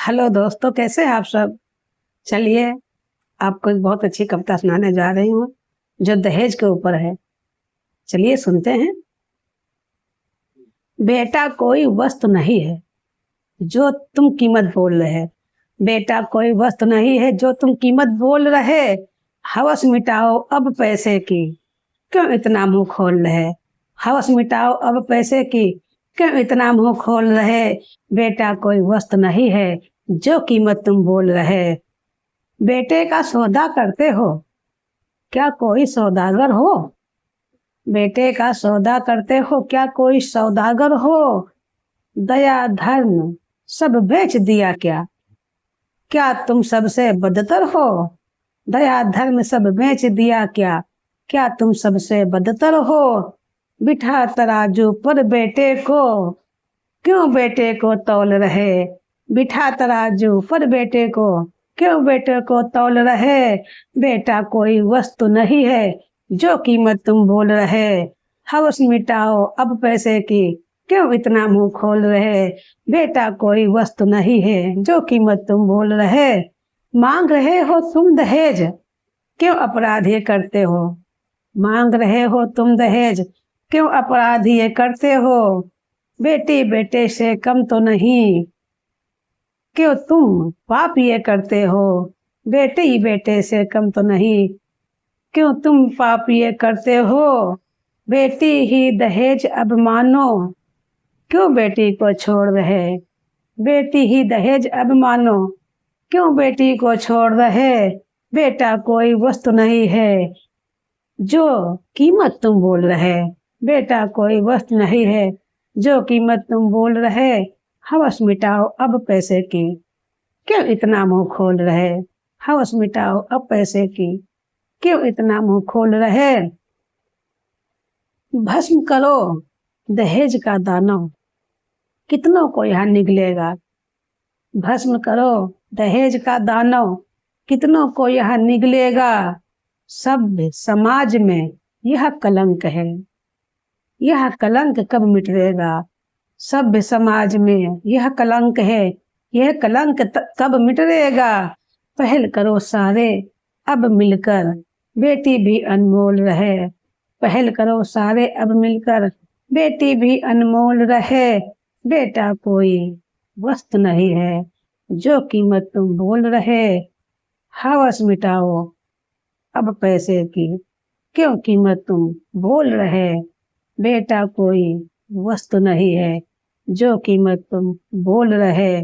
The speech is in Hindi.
हेलो दोस्तों, कैसे हैं आप सब। चलिए, आपको एक बहुत अच्छी कविता सुनाने जा रही हूँ जो दहेज के ऊपर है। चलिए सुनते हैं। बेटा कोई वस्तु नहीं है जो तुम कीमत बोल रहे। बेटा कोई वस्तु नहीं है जो तुम कीमत बोल रहे। हवस मिटाओ अब पैसे की, क्यों इतना मुंह खोल रहे। हवस मिटाओ अब पैसे की, क्यों इतना मुंह खोल रहे। बेटा कोई वस्तु नहीं है जो कीमत तुम बोल रहे। बेटे का सौदा करते हो, क्या कोई सौदागर हो। बेटे का सौदा करते हो, क्या कोई सौदागर हो। दया धर्म सब बेच दिया क्या, क्या तुम सबसे बदतर हो। दया धर्म सब बेच दिया क्या तुम सबसे बदतर हो। बिठा तराजू पर बेटे को, क्यों बेटे को तौल रहे। बिठा तराजू पर बेटे को, क्यों बेटे को तौल रहे। बेटा कोई वस्तु नहीं है जो कीमत तुम बोल रहे। हवस मिटाओ अब पैसे की, क्यों इतना मुंह खोल रहे। बेटा कोई वस्तु नहीं है जो कीमत तुम बोल रहे। मांग रहे हो तुम दहेज, क्यों अपराध ये करते हो। मांग रहे हो तुम दहेज, क्यों अपराध ये करते हो। बेटी बेटे से कम तो नहीं, क्यों तुम पाप ये करते हो। बेटी बेटे से कम तो नहीं, क्यों तुम पाप ये करते हो। बेटी ही दहेज अब मानो, क्यों बेटी को छोड़ रहे। बेटी ही दहेज अब मानो, क्यों बेटी को छोड़ रहे। बेटा कोई वस्तु नहीं है जो कीमत तुम बोल रहे। बेटा कोई वस्तु नहीं है जो कीमत तुम बोल रहे। हवस मिटाओ अब पैसे की, क्यों इतना मुंह खोल रहे। हवस मिटाओ अब पैसे की, क्यों इतना मुंह खोल रहे। भस्म करो दहेज का दानव, कितनों को यहाँ निगलेगा। भस्म करो दहेज का दानव, कितनों को यहाँ निगलेगा। सभ्य समाज में यह कलंक है, यह कलंक कब मिटेगा। सभ्य समाज में यह कलंक है, यह कलंक कब मिटेगा। पहल करो सारे अब मिलकर, बेटी भी अनमोल रहे। पहल करो सारे अब मिलकर, बेटी भी अनमोल रहे। बेटा कोई वस्तु नहीं है जो कीमत तुम बोल रहे। हवस मिटाओ अब पैसे की, क्यों कीमत तुम बोल रहे। बेटा कोई वस्तु नहीं है जो कीमत तुम बोल रहे।